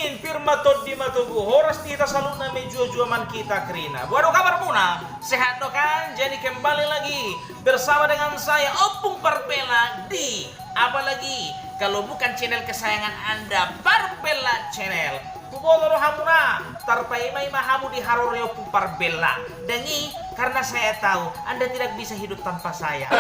Amin, firma di matugu. Horas kita selalu na medyo juaman kita Krina. Buat kabar muna, sehat do kan? Jadi kembali lagi bersama dengan saya Opung Parpela di apalagi kalau bukan channel kesayangan Anda, Parpela Channel. Pupolo hamuna, tarpai may mahamu di haroreo Opung Parpela. Dangi karena saya tahu Anda tidak bisa hidup tanpa saya.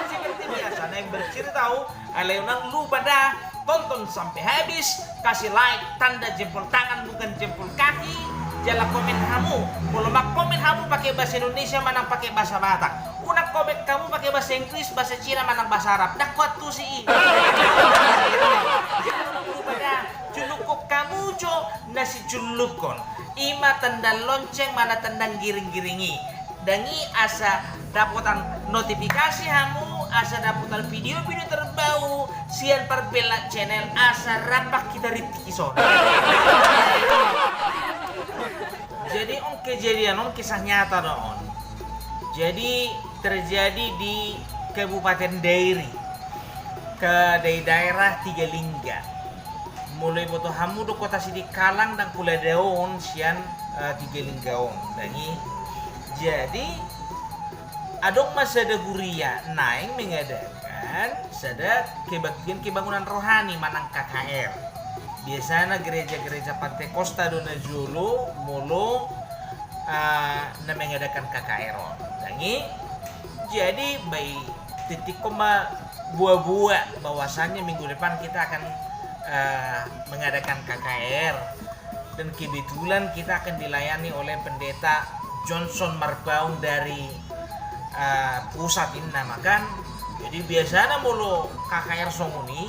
Seperti biasa, yang bercerita Aleunang lu pada tonton sampai habis, kasih like, tanda jempol tangan bukan jempol kaki, jala komen kamu. Kalau mak komen kamu pakai bahasa Indonesia, mana pakai bahasa Batak. Unak komen kamu pakai bahasa Inggris, bahasa Cina, mana bahasa Arab. Dah kuat tuh sih. Julukuk kamu co nasi julukon. Ima tanda lonceng, mana tandang giring-giringi. Dangi asa dapatan notifikasi kamu, asa dapatan video-video terbau sian Parpela Channel, asa rapak kita ritikison. Jadi kejadian kisah nyata dong. Jadi terjadi di Kabupaten Dairi ke daerah Tigalingga. Mulai boto hamu do kota Sidi Kalang dan Pula Daun sian Tigalinggaon. Jadi adong masa ada guria naing mengadakan sada kebangunan rohani manang KKR. Biasanya gereja-gereja Pantai Costa dona Jolo mulu na mengadakan KKR. Jadi baik titik koma buah-buah bahwasannya minggu depan kita akan mengadakan KKR dan kebetulan kita akan dilayani oleh pendeta Johnson Marbaung dari pusat ini namakan. Jadi biasanya mulu KKR Songuni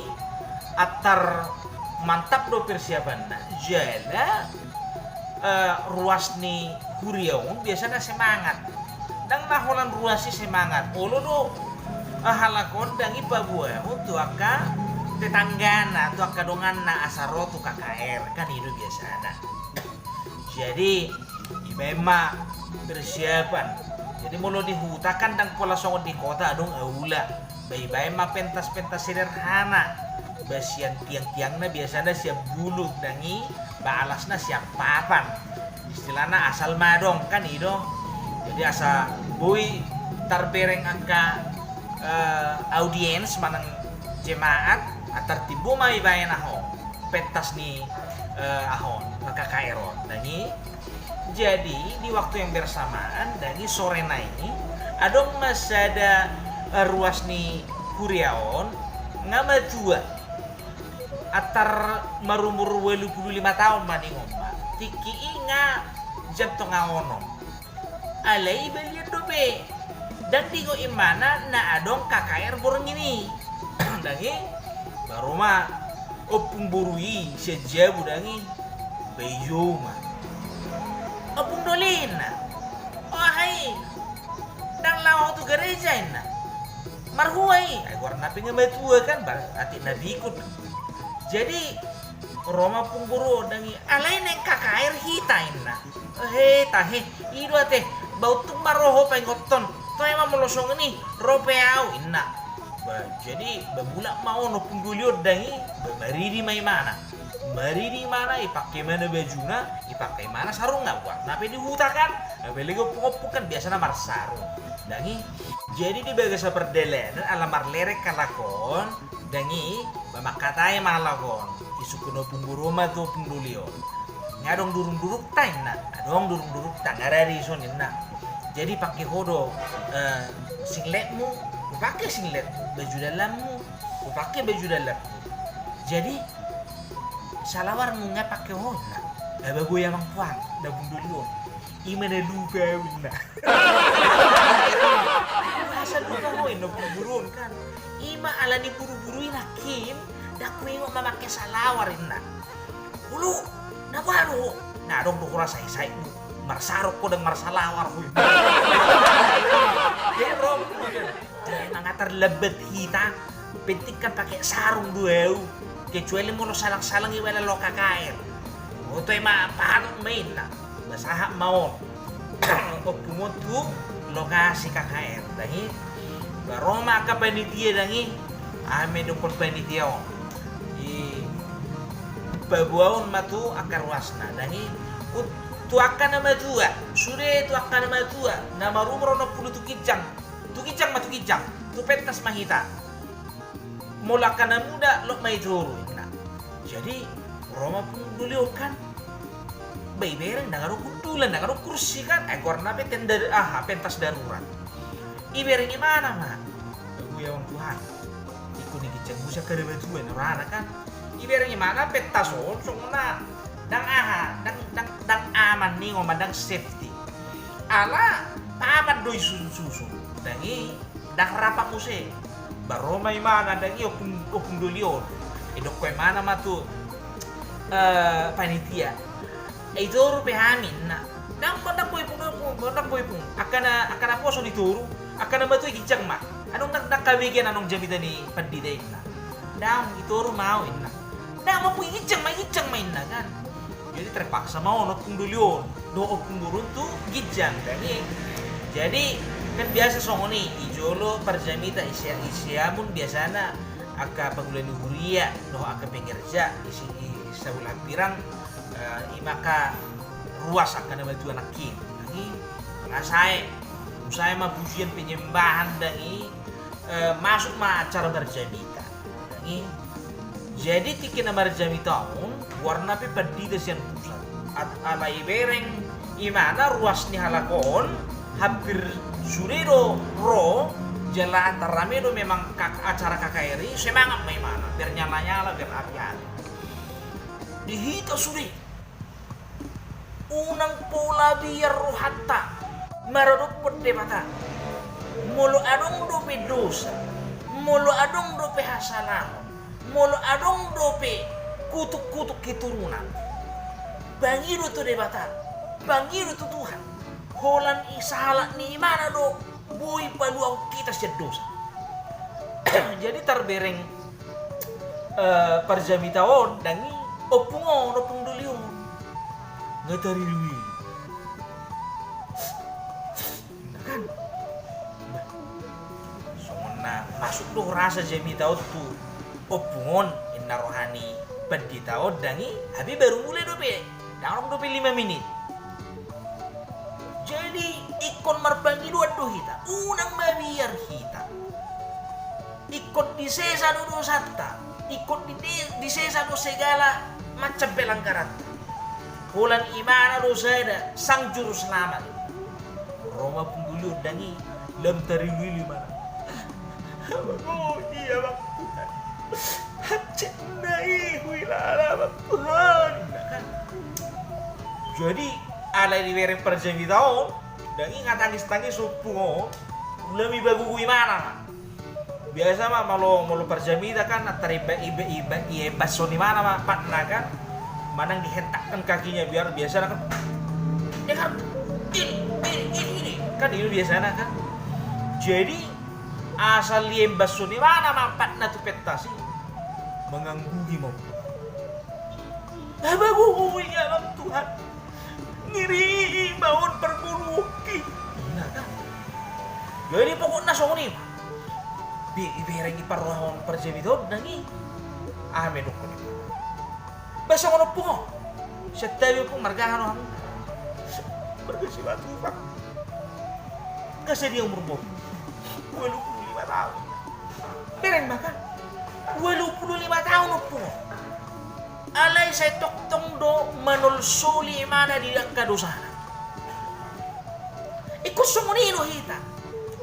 atar mantap do persiapan. Jala ruas ni Huriaung biasanya semangat. Dan naholan ruasi semangat. Olo do halakon dan ipa buah untuk aka tetanggana tu aka donganna asarotu KKR kan itu biasanya. Jadi memang persiapan. Jadi mulu dihutakan dan pola songon di kota dong aula. Bayi-bayi mah pentas-pentas sederhana. Basian tiang-tiangna biasanya siap bulu dangi, baalasna siap papan. Istilahnya asal madong kan itu. Jadi asa boy tarbereng angka audiens manang jemaat atar tibu mai bayan ahon. Pentas ni ahon maka kairo dangi. Jadi di waktu yang bersamaan dari sore ini adong masada ruas ni Kuriaon ngama tua atar marumur 25 tahun mani ngomba tiki inga jam tengah onom alai belian dobe dan digo imana na adong KKR borong ini dangi baru mah opung burui sejabu dangi bejo mah Opung dolin oh hai dan lawa tu gereja ina marhuai ay warna pinga matua kan berarti nabi ikut. Jadi Roma pungguru dangi alay neng KKR hita ina tahe ido ate bau tung maroho pengoton to emang melosong ini ropeau ina jadi babula mau no punggulio dangi bari di mai mana ipakai mana bajuna, ipakai mana sarung nggak buat. Napi dihutakan, napi lagi opung-opung biasanya mar sarung. Dangi, jadi di bagian perdelen alamar lerek kalakon, dangi bamakatay malakon, isukun opung buruma tu opung dulio. Ngadong durung-duruk tay na, adong durung-duruk tang ada di sonin na. Jadi pakai hodo singletmu, pakai singlet, baju dalammu, pakai baju dalammu. Jadi salawar munga pakai hona bago yamang puang da bundulyo imana lupa wina masa lupa hoin no burun kan ima alani buru-buruin hakim dak mengo mamakai salawar inna ulu na baru na dong dukura say marsarok ko dan marsalawar huy pero nangatar lebet hita pentingkan pakai sarung dueu kecuali mau salang-salang iwala lo KKR. Oto ema pahanot main na. Basaha maon. O pumunto lokasi KKR. Dahi Roma ka panitia dangi ame do panitia. babuaun matu akar wasna dangi tu akan nama tua sudah tu akan nama tua nama rumah rono puluh tu kijang matu kijang tu pentas mahita mula kana muda lo mai turu nah jadi Roma pun dulu kan bayi bereng nangaro kundulan nangaro kursi kan ekor nape tenda pentas darurat ibereng gimana mah gue yang Tuhan ikut nih kijang musa kada batuan rana kan ibereng gimana pentas songna dang aman nih ngomandang safety ala paman doi susu dangi dak rapak muse baroma imana dangi opung dolion idok kue mana matu panitia itu rupe hamin na dang boy pun akan apa so dituru akan batu kijang mah anong nak kawigan anong jamitan ni pandida na dang ituru mau inna dang mau kijang main na kan jadi terpaksa mau nopung dolion do opung durun tu kijang dangi jadi kan biasa songoni ijolo parjamita isiamun biasana aka pagulan huria no aka pengerja isi sabulan pirang imaka ruas akan nama tu anak kin lagi saya mah pujian penyembahan dangi masuk mah acara berjamita dangi jadi tikin nama berjamita warna pe padi desian pusat alai bereng imana ruas ni halakon hampir surero ro jala antara do memang acara KKRI semangat memang biar nyala biar api-api dihita sudah unang pola biar rohata maradok pede mata mulu adong dope dosa mulu adong dope hasanah mulu adong dope kutuk keturunan bangiru tu debata bangiru tu Tuhan holan isahala ni mana do boy paluang kita sedosa jadi terbereng parjamitaon dangi opung dulion ngatari lui kan sona masuk do rasa jamitaon tu opungon inna rohani penditaon dangi habis baru mulai dope dalam 5 menit jadi ikon marbangi dua do hita unang mabiar hita ikut di sesa do satta ikut di sesa do segala macam pelanggaran bulan imana do sada sang juru selamat Roma penggulur dangi lam tariwili mana oh iya bang hacendai huilala bang Tuhan jadi alai di bereng perjamitaon dan ingat tangis supung lebih bagus gimana biasa mah mau perjamita kan teriba iba baso di mana mah patna kan manang dihentakkan kakinya biar biasa kan ya kan ini kan itu biasa kan jadi asal liem baso di mana mah patna tu petasi mengganggu mau bagus ya Tuhan ngiri bangun perguruki nah kan jadi pokoknya songoni bereng iparrohon perjamito nangi medok ko basa ko po setabi po margahan ako bergasi batu pak kasi dia umur 25 tahun bereng makan 25 tahun po alay sa toktong do manulsuli mana di kadosana ikusong nino hita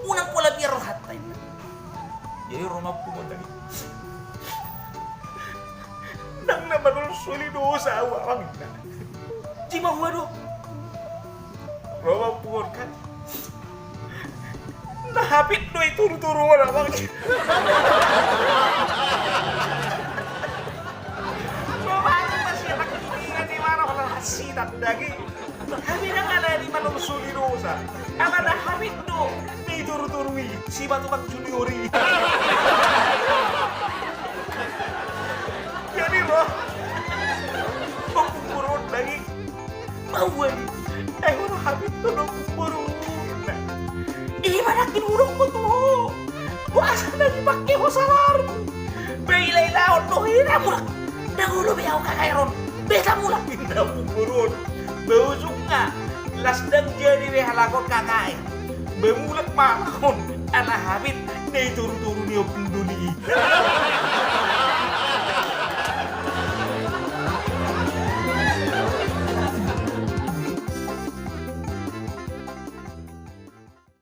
unang pula biar rohatay jadi Roma pumunta nang na manulsuli do sa awang na di mahuwa do Roma pumunta nahapit do ituro-turo na awang sitat dagi kami na nga di manusuli dosa ama na hamid do may turu-turui si Batubang Juniori jadi lo pagpupurun lagi maway wala hamid do no pupurun manakin urong ko to buasa na di pakke ko sa laro bailay laon no hina mo nang dulu be au kakak Ron. Beta mula. Pindah pemburuan. Bau sunga. Lasdang jadi weh halakon kakak. Bemulak malakon. Ala habit. Nei turu-turu ni opung duli.